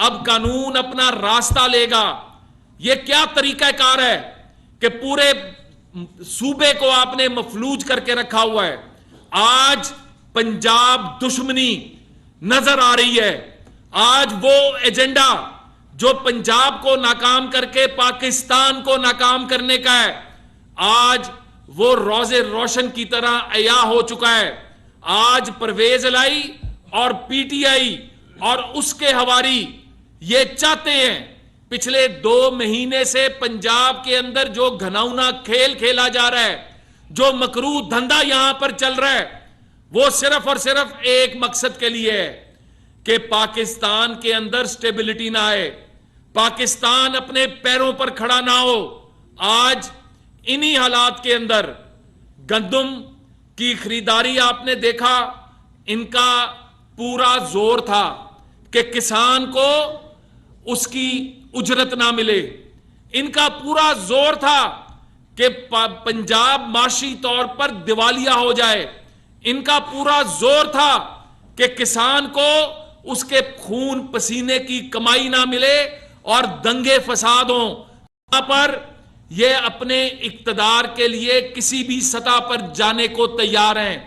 اب قانون اپنا راستہ لے گا. یہ کیا طریقہ کار ہے کہ پورے صوبے کو آپ نے مفلوج کر کے رکھا ہوا ہے. آج پنجاب دشمنی نظر آ رہی ہے. آج وہ ایجنڈا جو پنجاب کو ناکام کر کے پاکستان کو ناکام کرنے کا ہے، آج وہ روز روشن کی طرح عیاں ہو چکا ہے. آج پرویز الہی اور پی ٹی آئی اور اس کے حواری یہ چاہتے ہیں، پچھلے 2 مہینے سے پنجاب کے اندر جو گھناؤنا کھیل کھیلا جا رہا ہے، جو مکروہ دھندا یہاں پر چل رہا ہے، وہ صرف اور صرف ایک مقصد کے لیے ہے کہ پاکستان کے اندر سٹیبلٹی نہ آئے، پاکستان اپنے پیروں پر کھڑا نہ ہو. آج انہی حالات کے اندر گندم کی خریداری آپ نے دیکھا، ان کا پورا زور تھا کہ کسان کو اس کی اجرت نہ ملے. ان کا پورا زور تھا کہ پنجاب معاشی طور پر دیوالیہ ہو جائے. ان کا پورا زور تھا کہ کسان کو اس کے خون پسینے کی کمائی نہ ملے اور دنگے فساد ہوں. یہاں پر یہ اپنے اقتدار کے لیے کسی بھی سطح پر جانے کو تیار ہیں.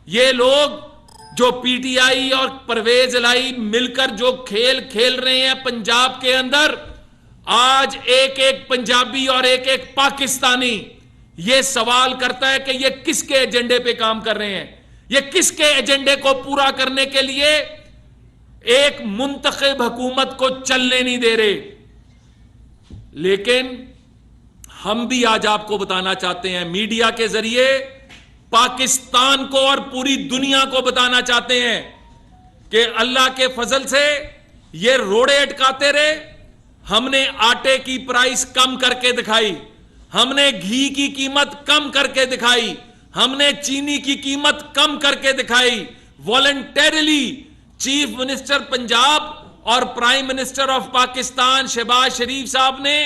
یہ لوگ جو پی ٹی آئی اور پرویز الہی مل کر جو کھیل کھیل رہے ہیں پنجاب کے اندر، آج ایک ایک پنجابی اور ایک ایک پاکستانی یہ سوال کرتا ہے کہ یہ کس کے ایجنڈے پہ کام کر رہے ہیں، یہ کس کے ایجنڈے کو پورا کرنے کے لیے ایک منتخب حکومت کو چلنے نہیں دے رہے. لیکن ہم بھی آج آپ کو بتانا چاہتے ہیں، میڈیا کے ذریعے پاکستان کو اور پوری دنیا کو بتانا چاہتے ہیں کہ اللہ کے فضل سے یہ روڑے اٹکاتے رہے. ہم نے آٹے کی پرائس کم کر کے دکھائی، ہم نے گھی کی قیمت کم کر کے دکھائی، ہم نے چینی کی قیمت کم کر کے دکھائی. والنٹیرلی چیف منسٹر پنجاب اور prime minister of Pakistan Shehbaz Sharif صاحب نے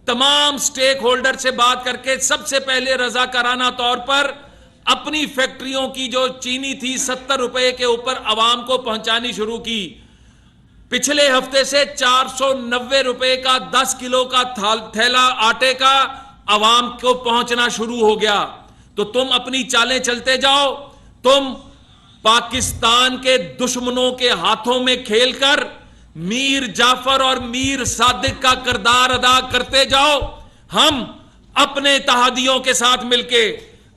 تمام سٹیک ہولڈر سے بات کر کے سب سے پہلے رضاکارانہ طور پر اپنی فیکٹریوں کی جو چینی تھی 70 روپے کے اوپر عوام کو پہنچانی شروع کی. پچھلے ہفتے سے 490 روپے کا 10 کلو کا تھیلا آٹے کا عوام کو پہنچنا شروع ہو گیا. تو تم اپنی چالیں چلتے جاؤ، تم پاکستان کے دشمنوں کے ہاتھوں میں کھیل کر میر جعفر اور میر صادق کا کردار ادا کرتے جاؤ. ہم اپنے اتحادیوں کے ساتھ مل کے،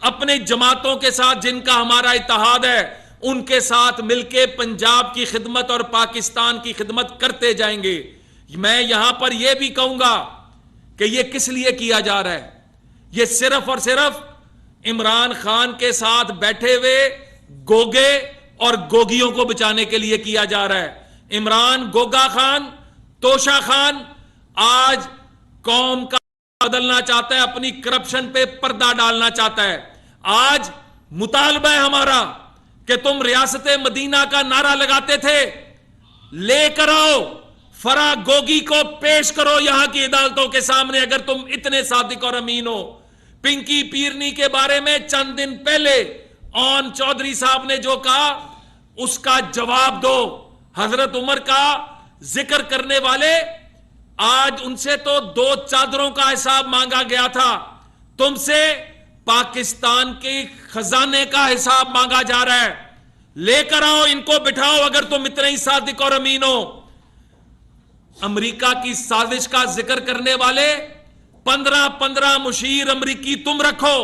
اپنے جماعتوں کے ساتھ جن کا ہمارا اتحاد ہے، ان کے ساتھ مل کے پنجاب کی خدمت اور پاکستان کی خدمت کرتے جائیں گے. میں یہاں پر یہ بھی کہوں گا کہ یہ کس لیے کیا جا رہا ہے. یہ صرف اور صرف عمران خان کے ساتھ بیٹھے ہوئے گوگے اور گوگیوں کو بچانے کے لیے کیا جا رہا ہے. عمران گوگا خان، توشا خان آج قوم کا بدلنا چاہتا ہے، اپنی کرپشن پہ پردہ ڈالنا چاہتا ہے. آج مطالبہ ہے ہمارا کہ تم ریاست مدینہ کا نعرہ لگاتے تھے، لے کر آؤ فرا گوگی کو پیش کرو یہاں کی عدالتوں کے سامنے اگر تم اتنے صادق اور امین ہو. پنکی پیرنی کے بارے میں چند دن پہلے اون چودھری صاحب نے جو کہا اس کا جواب دو. حضرت عمر کا ذکر کرنے والے آج ان سے تو 2 چادروں کا حساب مانگا گیا تھا، تم سے پاکستان کے خزانے کا حساب مانگا جا رہا ہے. لے کر آؤ ان کو، بٹھاؤ اگر تم اتنے ہی صادق اور امین ہو. امریکہ کی سازش کا ذکر کرنے والے 15 مشیر امریکی تم رکھو.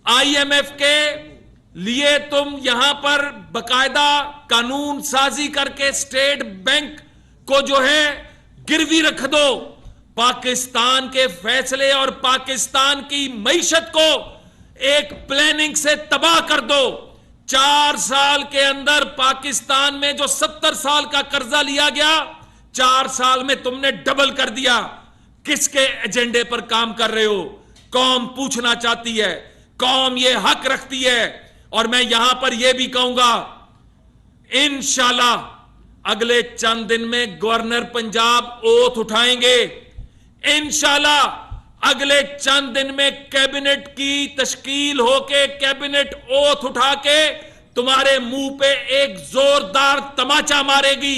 آئی ایم ایف کے لیے تم یہاں پر باقاعدہ قانون سازی کر کے اسٹیٹ بینک کو جو ہے گروی رکھ دو. پاکستان کے فیصلے اور پاکستان کی معیشت کو ایک پلاننگ سے تباہ کر دو. 4 سال کے اندر پاکستان میں جو 70 سال کا قرضہ لیا گیا 4 سال میں تم نے ڈبل کر دیا. کس کے ایجنڈے پر کام کر رہے ہو؟ قوم پوچھنا چاہتی ہے، قوم یہ حق رکھتی ہے. اور میں یہاں پر یہ بھی کہوں گا انشاءاللہ اگلے چند دن میں گورنر پنجاب اوتھ اٹھائیں گے. انشاءاللہ اگلے چند دن میں کیبنٹ کی تشکیل ہو کے کیبنٹ اوتھ اٹھا کے تمہارے منہ پہ ایک زوردار تماچا مارے گی.